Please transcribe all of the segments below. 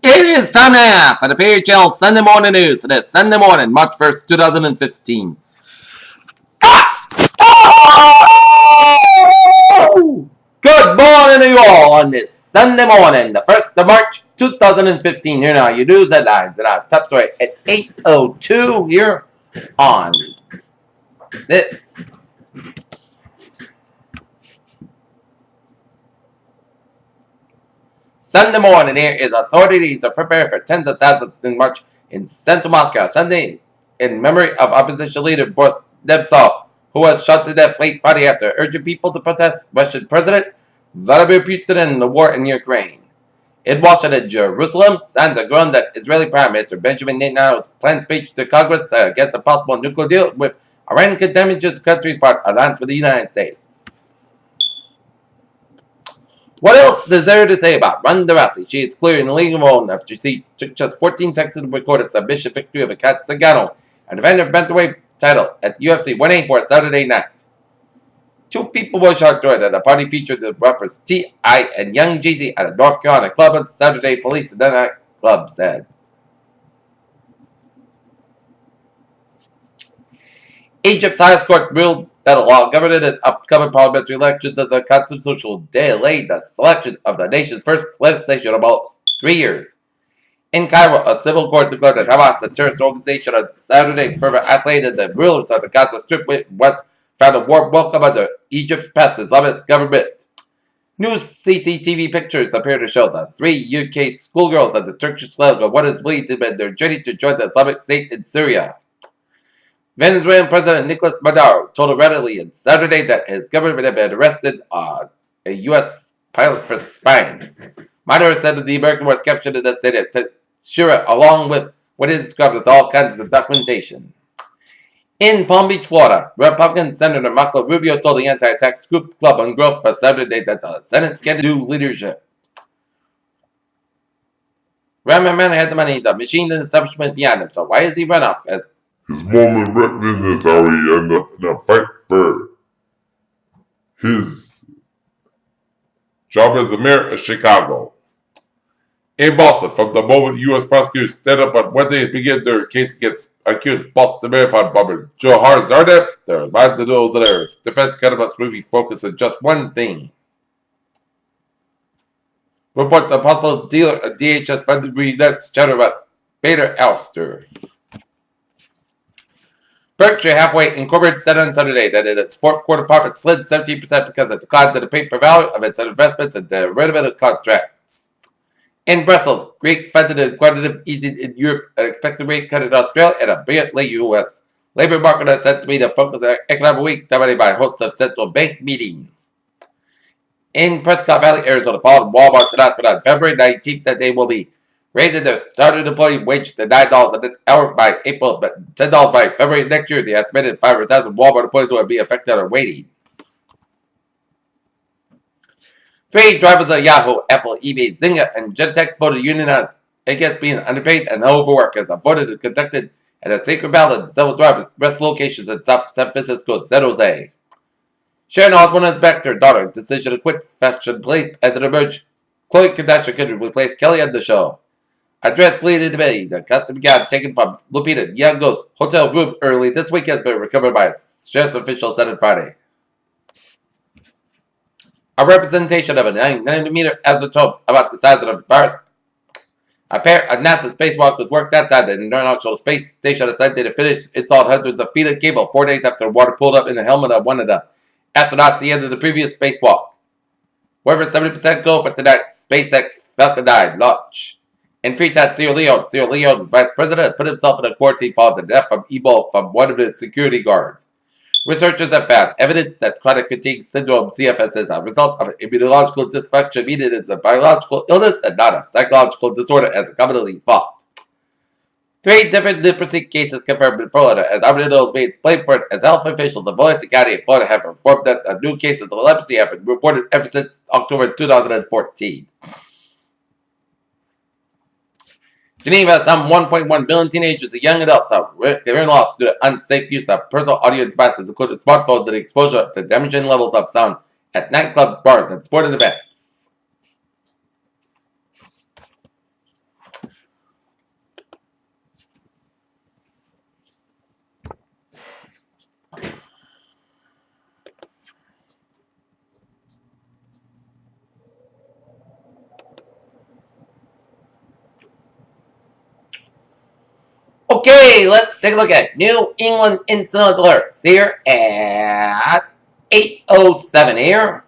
It is time now for the PHL Sunday Morning News for this Sunday morning, March 1st, 2015. Good morning to you all on this Sunday morning, the 1st of March, 2015. Here now, your news headlines and our top story at 8:02 here on this Sunday morning. Here is authorities are preparing for tens of thousands in March in central Moscow Sunday in memory of opposition leader Boris Nemtsov, who was shot to death late Friday after urging people to protest Russian President Vladimir Putin and the war in Ukraine. In Washington, Jerusalem, signs are growing that Israeli Prime Minister Benjamin Netanyahu's planned speech to Congress against a possible nuclear deal with Iran could damage the country's part alliance with the United States. What else is there to say about Ronda Rousey? She is clear in the league alone after she took just 14 seconds to record a submission victory of Kat Zingano and defend her bantamweight title at UFC 184 Saturday night. Two people were shot dead at a party featured the rappers T.I. and Young Jeezy at a North Carolina club on Saturday, police at the nightclub said. Egypt's highest court ruled that a law governing the upcoming parliamentary elections as a constitutional delayed the selection of the nation's first legislation in almost 3 years. In Cairo, a civil court declared that Hamas, a terrorist organization, on Saturday further isolated the rulers of the Gaza Strip once found a warm welcome under Egypt's past Islamist government. New CCTV pictures appear to show the 3 UK schoolgirls at the Turkish flag of what is believed to have been their journey to join the Islamic State in Syria. Venezuelan President Nicolas Maduro told readily on Saturday that his government had been arrested on a U.S. pilot for spying. Maduro said that the American was captured in the city of Tashira along with what is described as all kinds of documentation. In Palm Beach, Florida, Republican Senator Marco Rubio told the anti-tax group Club on Growth for Saturday that the Senate can do leadership. Raman Man had the money, the machine and establishment behind him, so why is he run off as his moment written is how he ended up in a fight for his job as the mayor of Chicago. In Boston, from the moment U.S. prosecutors stand up on Wednesday to begin their case against accused Boston Marathon bomber Johar Zardev, their minds and those of their defense candidates will be focused on just one thing. Reports a possible deal at DHS funded next chatter about Bader ouster. Berkshire Hathaway Incorporated said on Saturday that in its fourth quarter profit slid 17% because it declined to the paper value of its investments and derivative contracts. In Brussels, Greek funded and quantitative easing in Europe, an expected rate cut in Australia, and a big late U.S. labor market is said to be the focus of economic week, dominated by a host of central bank meetings. In Prescott Valley, Arizona, following Walmart's announcement on February 19th that they will be raising their starting employee wage to $9 an hour by April, but $10 by February next year. The estimated 500,000 Walmart employees will be affected are waiting. 3 drivers of Yahoo, Apple, eBay, Zynga, and Genentech voted unionize against being underpaid and overworked as a voted and conducted at a secret ballot in several drivers' rest locations in South San Francisco and San Jose. Sharon Osbourne has backed her daughter's decision to quit fashion place as it emerged. Khloe Kardashian could replace Kelly on the show. A dress bleeding to me, the custom gown taken from Lupita Nyong'o's hotel room early this week has been recovered by a sheriff's official said on Friday. A representation of a 9-nanometer isotope about the size of the virus. A pair of NASA spacewalkers worked outside the International Space Station on Sunday to finish installed hundreds of feet of cable 4 days after water pulled up in the helmet of one of the astronauts at the end of the previous spacewalk. However, 70% go for tonight's SpaceX Falcon 9 launch. In Freetown, Sierra Leone's vice president has put himself in a quarantine following the death from Ebola from one of his security guards. Researchers have found evidence that chronic fatigue syndrome (CFS) is a result of an immunological dysfunction, meaning it is a biological illness and not a psychological disorder as commonly thought. 3 different leprosy cases confirmed in Florida as Armadillos made blamed for it as health officials of Boise County in Florida have informed that a new cases of leprosy have been reported ever since October 2014. Geneva, some 1.1 million teenagers and young adults are in loss due to unsafe use of personal audio devices, including smartphones, and exposure to damaging levels of sound at nightclubs, bars, and sporting events. Okay, let's take a look at New England incident alerts here at 8:07 here.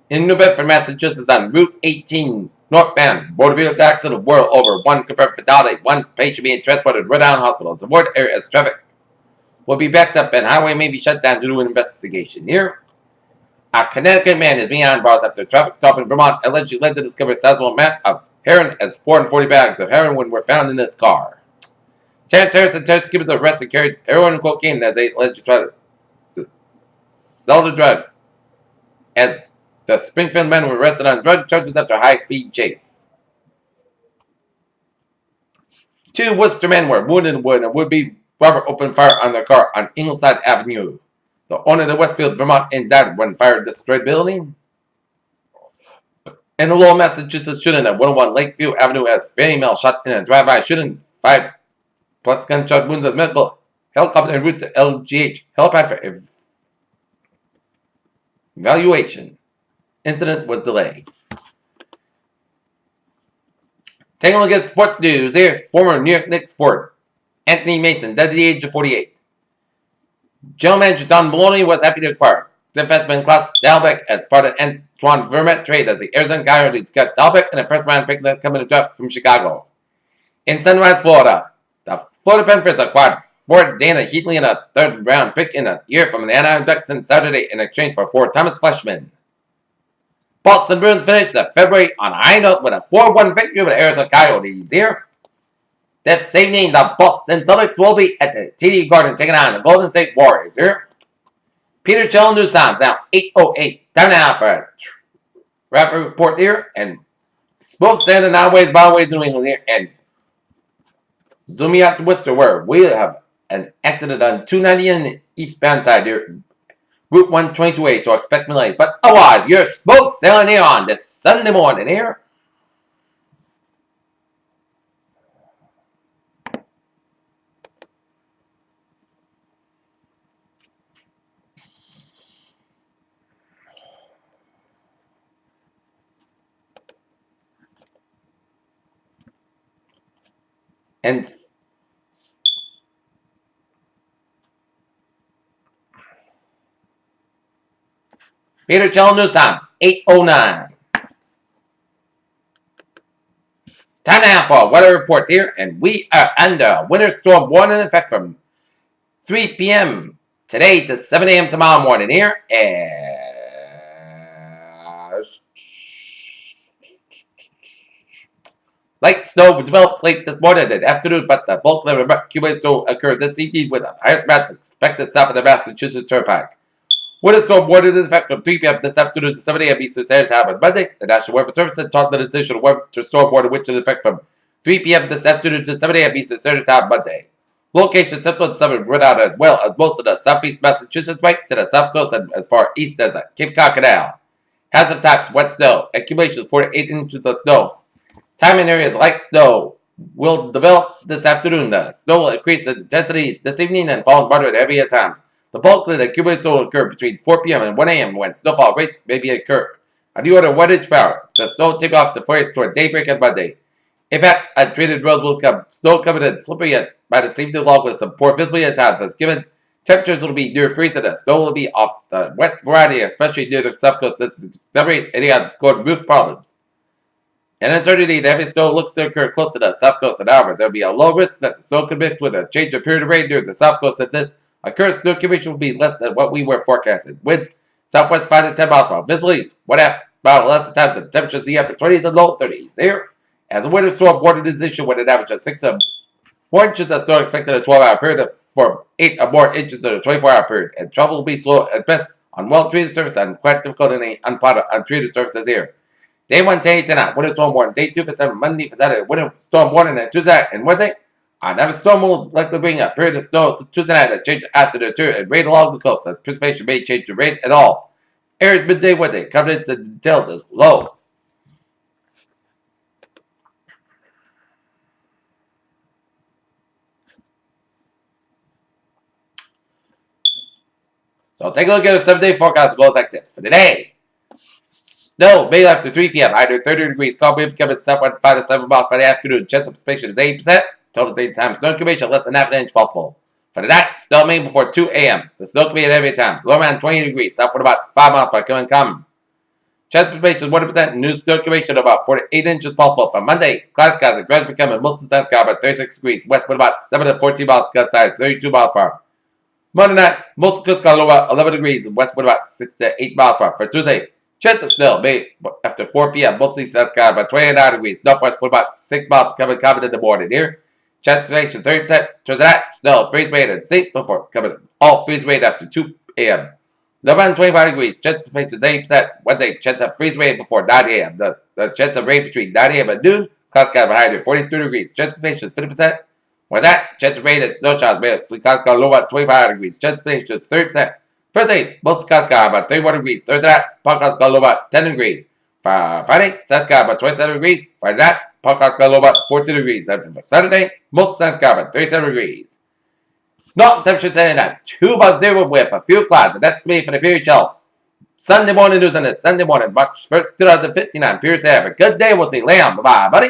In New Bedford, Massachusetts, on Route 18 northbound, motor vehicle accident, world over, one confirmed fatality, one patient being transported to Rhode Island Hospital. Support area as traffic will be backed up and highway may be shut down due to an investigation here. A Connecticut man is being on bars after a traffic stop in Vermont allegedly led to discover a sizable amount of heroin as 440 bags of heroin were found in this car. Terrence Harris and Terrence Gibbons are arrested carried heroin and cocaine as they allegedly tried to sell the drugs. As the Springfield men were arrested on drug charges after a high-speed chase. 2 Worcester men were wounded when a would-be robber opened fire on their car on Ingleside Avenue. The owner of the Westfield, Vermont inn died when fire destroyed building. And the Lowell, Massachusetts shooting at 101 Lakeview Avenue as Fannie Mae shot in a drive-by shooting. 5 plus gunshot wounds as medical helicopter en route to LGH helipad for evaluation. Incident was delayed. Taking a look at sports news here. Former New York Knicks forward Anthony Mason died at the age of 48. General manager Don Maloney was happy to acquire defenseman Klaus Dalbeck as part of Antoine Vermette trade as the Arizona Coyotes got Dalbeck in a first-round pick that coming to draft from Chicago. In Sunrise, Florida, the Florida Panthers acquired forward Dana Heatley in a third-round pick in a year from the Anaheim Ducks on Saturday in exchange for forward Thomas Fleshman. Boston Bruins finished February on a high note with a 4-1 victory over the Arizona Coyotes here. This evening, the Boston Celtics will be at the TD Garden taking on the Golden State Warriors here. Peter Chill News Times now 8:08. Time now for a traffic report here. And both Santa Nowways, Byways, New England here. And zooming out to Worcester where we have an accident on 290 in the eastbound side here. Route 122A, so expect delays. But otherwise, you're smooth sailing here on this Sunday morning here. And Peter Chill News Times, 8:09. Time now for a weather report here, and we are under winter storm warning in effect from 3 p.m. today to 7 a.m. tomorrow morning here. Light snow develops late this morning and afternoon, but the bulk of the accumulated snow occurred this evening with a higher spots expected south of the Massachusetts Turnpike. Winter storm warning is effect from 3 p.m. this afternoon to 7 a.m. Eastern Standard Time on Monday. The National Weather Service has taught the decision of winter storm warning which is in effect from 3 p.m. this afternoon to 7 a.m. Eastern Standard Time Monday. Location central and southern Rhode Island as well as most of the southeast Massachusetts right to the south coast and as far east as the Cape Cod Canal. Hazard types wet snow. Accumulation 4 to 8 inches of snow. Time and areas light snow will develop this afternoon. The snow will increase in intensity this evening and fall in moderate heavy at times. The bulk of the accumulation will occur between 4 p.m. and 1 a.m. when snowfall rates may be occur. On the order of 1 inch power, the snow will take off the forest toward daybreak on Monday. Impacts on treated roads will come snow covered and slippery by the same along with some poor visibility at times. As given, temperatures will be near freezing. The snow will be off the wet variety, especially near the south coast. This is accelerate any ongoing roof problems. In uncertainty, the heavy snow looks to occur close to the south coast, and however, there will be a low risk that the snow could mix with a change of period of rain near the south coast. That this occurrence snow accumulation will be less than what we were forecasting. Winds southwest 5 to 10 miles per hour. Visibility 1/2 mile less at times, and temperatures in the upper 20s and low 30s. Here, as a winter storm warning is issued with an average of 6 or more inches of snow expected in a 12-hour period for 8 or more inches in a 24-hour period, and travel will be slow at best on well-treated surfaces and quite difficult in the untreated surfaces here. Day 1, day tonight, winter storm warning. Day 2 for Saturday, Monday for Saturday, winter storm warning, and Tuesday and Wednesday. Another storm will likely bring a period of snow Tuesday night that change after the turn and rain along the coast as precipitation may change to rain at all. Areas midday Wednesday, confidence in details is low. So take a look at a 7-day forecast. It goes like this. For today, snow may after 3 p.m. Either 30 degrees, calm wind coming southwest 5 to 7 miles by the afternoon. Chance of precipitation is 80%. Total date time. Snow accumulation less than half an inch possible. For that, still May before 2 a.m. The snow can be at every time. Low around 20 degrees. South for about 5 miles per coming come. Chance precipitation 100%. New snow accumulation about 4 to 8 inches possible. For Monday, cloud skies are gradually becoming mostly sun sky about 36 degrees. West wind about 7 to 14 miles per size, 32 miles per hour. Monday night, mostly clear sky low about 11 degrees. And west wind about 6 to 8 miles per hour. For Tuesday, chance of snow May after 4 p.m. Mostly sun sky about 29 degrees. Northwest wind about 6 miles per coming in the morning. Here, chance precipitation 30%. Turns out snow freeze rate and safe before coming all freeze rate after 2 a.m. Around 25 degrees. Chance of precipitation is 8%. Wednesday, chance of freeze rate before 9 a.m. The chance of rain between 9 a.m. and noon. Cloud sky behind 43 degrees. Chance of precipitation is 50%. With that, chance of rain and snow showers may cloud sky low about 25 degrees. Chance of precipitation is 30%. Thursday, most cloud sky about 31 degrees. Thursday night, cloud sky low about 10 degrees. Friday, sun sky about 27 degrees. Friday night, cloud sky low about 14 degrees. For Saturday, most sun sky about 37 degrees. Not temperature setting at 2 above 0 with a few clouds, and that's me for the period shelf. Sunday morning news on this Sunday morning, March 1st, 2015. I'm Pierce. Have a good day. We'll see you later. Bye-bye, buddy.